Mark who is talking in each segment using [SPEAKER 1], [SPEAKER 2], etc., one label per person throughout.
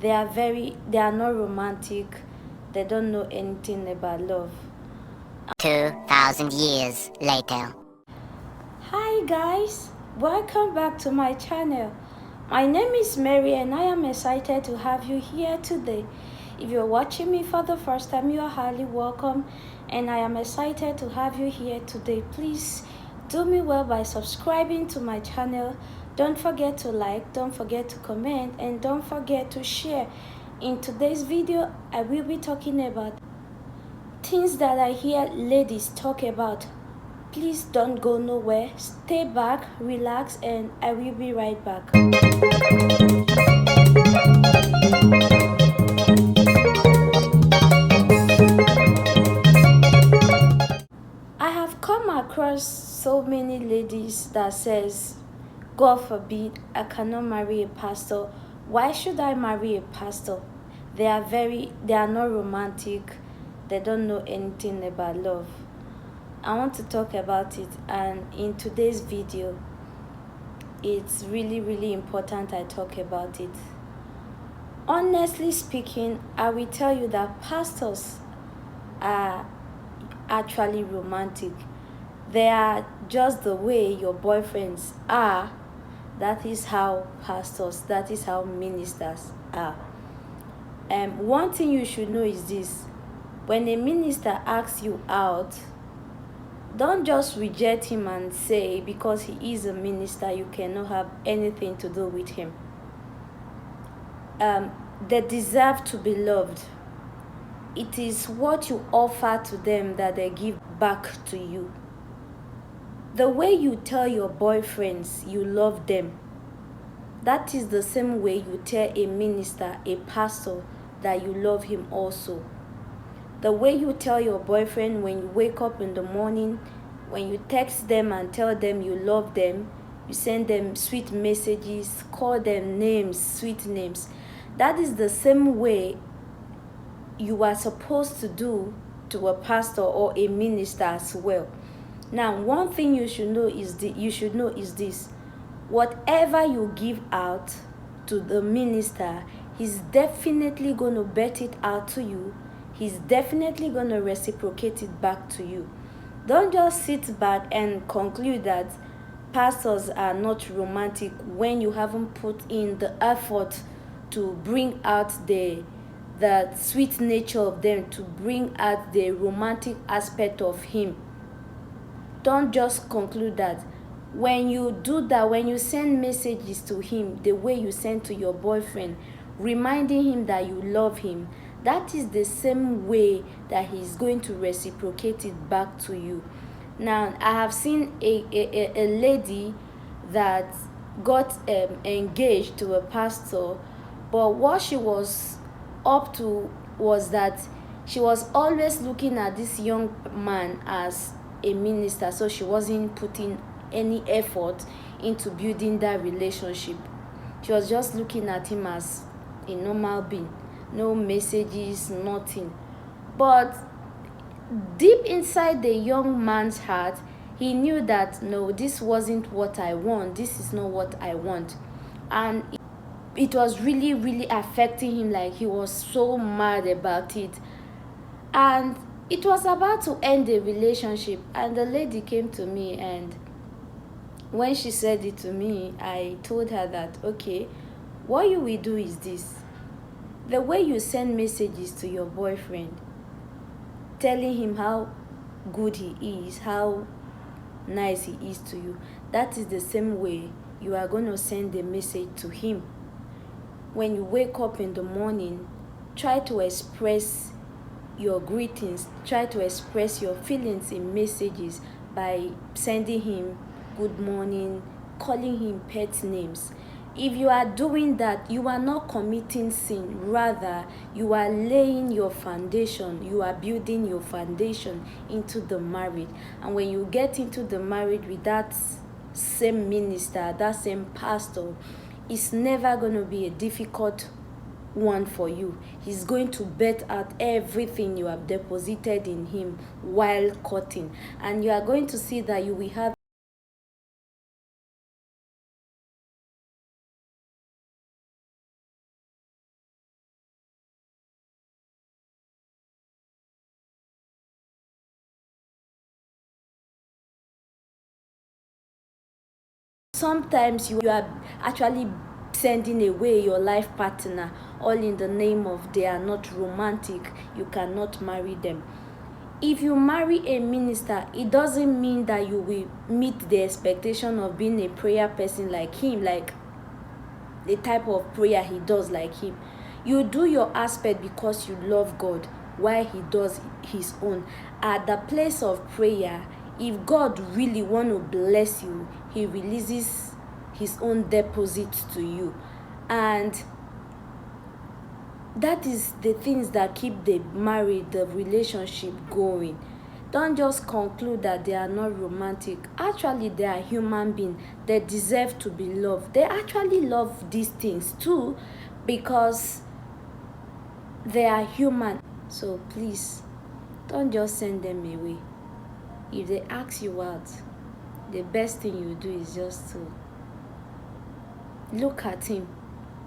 [SPEAKER 1] They are not romantic. They don't know anything about love.
[SPEAKER 2] 2,000 years later.
[SPEAKER 1] Hi guys, welcome back to my channel. My name is Mary and I am excited to have you here today. If you're watching me for the first time, you are highly welcome and I am excited to have you here today. Please do me well by subscribing to my channel. Don't forget to like, don't forget to comment, and don't forget to share. In today's video, I will be talking about things that I hear ladies talk about. Please don't go nowhere. Stay back, relax, and I will be right back. I have come across so many ladies that says, God forbid, I cannot marry a pastor. Why should I marry a pastor? They are not romantic. They don't know anything about love. I want to talk about it, and in today's video it's really important I talk about it. Honestly speaking, I will tell you that pastors are actually romantic. They are just the way your boyfriends are. That is how pastors, that is how ministers are. One thing you should know is this: when a minister asks you out, don't just reject him and say because he is a minister you cannot have anything to do with him. They deserve to be loved. It is what you offer to them that they give back to you. The way you tell your boyfriends you love them, that is the same way you tell a minister, a pastor, that you love him also. The way you tell your boyfriend when you wake up in the morning, when you text them and tell them you love them, you send them sweet messages, call them names, sweet names. That is the same way you are supposed to do to a pastor or a minister as well. Now, one thing you should know is this: whatever you give out to the minister, he's definitely going to bet it out to you. He's definitely going to reciprocate it back to you. Don't just sit back and conclude that pastors are not romantic when you haven't put in the effort to bring out the sweet nature of them, to bring out the romantic aspect of him. Don't just conclude that. When you do that, when you send messages to him the way you send to your boyfriend, reminding him that you love him, that is the same way that he's going to reciprocate it back to you. Now, I have seen a lady that got engaged to a pastor, but what she was up to was that she was always looking at this young man as a minister, so she wasn't putting any effort into building that relationship. She was just looking at him as a normal being, no messages, nothing. But deep inside the young man's heart, he knew that no, this wasn't what I want, this is not what I want. And it was really affecting him. Like, he was so mad about it, and it was about to end the relationship. And the lady came to me, and when she said it to me, I told her that, okay, what you will do is this: the way you send messages to your boyfriend telling him how good he is, how nice he is to you, that is the same way you are going to send a message to him. When you wake up in the morning, try to express your greetings, try to express your feelings in messages by sending him good morning, calling him pet names. If you are doing that, you are not committing sin. Rather, you are laying your foundation, you are building your foundation into the marriage. And when you get into the marriage with that same minister, that same pastor, it's never going to be a difficult one for you. He's going to bet out everything you have deposited in him while courting, and you are going to see that you will have Sometimes you are actually sending away your life partner, all in the name of they are not romantic, you cannot marry them. If you marry a minister, it doesn't mean that you will meet the expectation of being a prayer person like him, like the type of prayer he does like him. You do your aspect because you love God, while he does his own. At the place of prayer, if God really want to bless you, he releases his own deposit to you. And that is the things that keep the marriage, the relationship going. Don't just conclude that they are not romantic. Actually, they are human beings. They deserve to be loved. They actually love these things too, because they are human. So please, don't just send them away. If they ask you out, the best thing you do is just to look at him.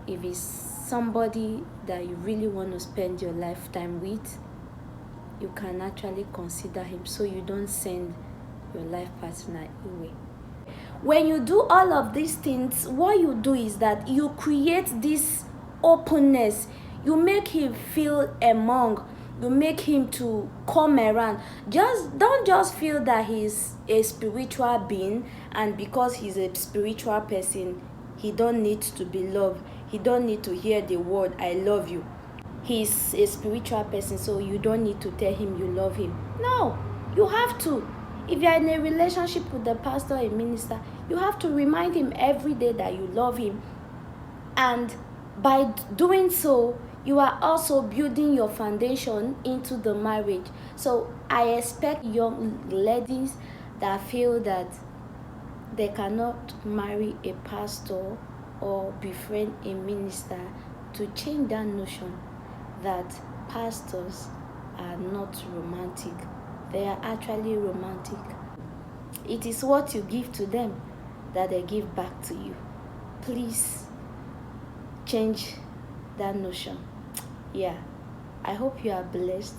[SPEAKER 1] If he's somebody that you really want to spend your lifetime with, you can actually consider him, so you don't send your life partner away. When you do all of these things, what you do is that you create this openness. You make him feel among, you make him to come around. Don't just feel that he's a spiritual being, and because he's a spiritual person, he don't need to be loved. He don't need to hear the word I love you. He's a spiritual person, so you don't need to tell him you love him. No, you have to. If you're in a relationship with the pastor, a minister, you have to remind him every day that you love him. And by doing so, you are also building your foundation into the marriage. So I expect young ladies that feel that they cannot marry a pastor or befriend a minister to change that notion that pastors are not romantic. They are actually romantic. It is what you give to them that they give back to you. Please change that notion. Yeah, I hope you are blessed.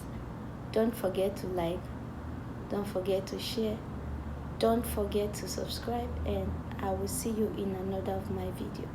[SPEAKER 1] Don't forget to like, don't forget to share, don't forget to subscribe, and I will see you in another of my video.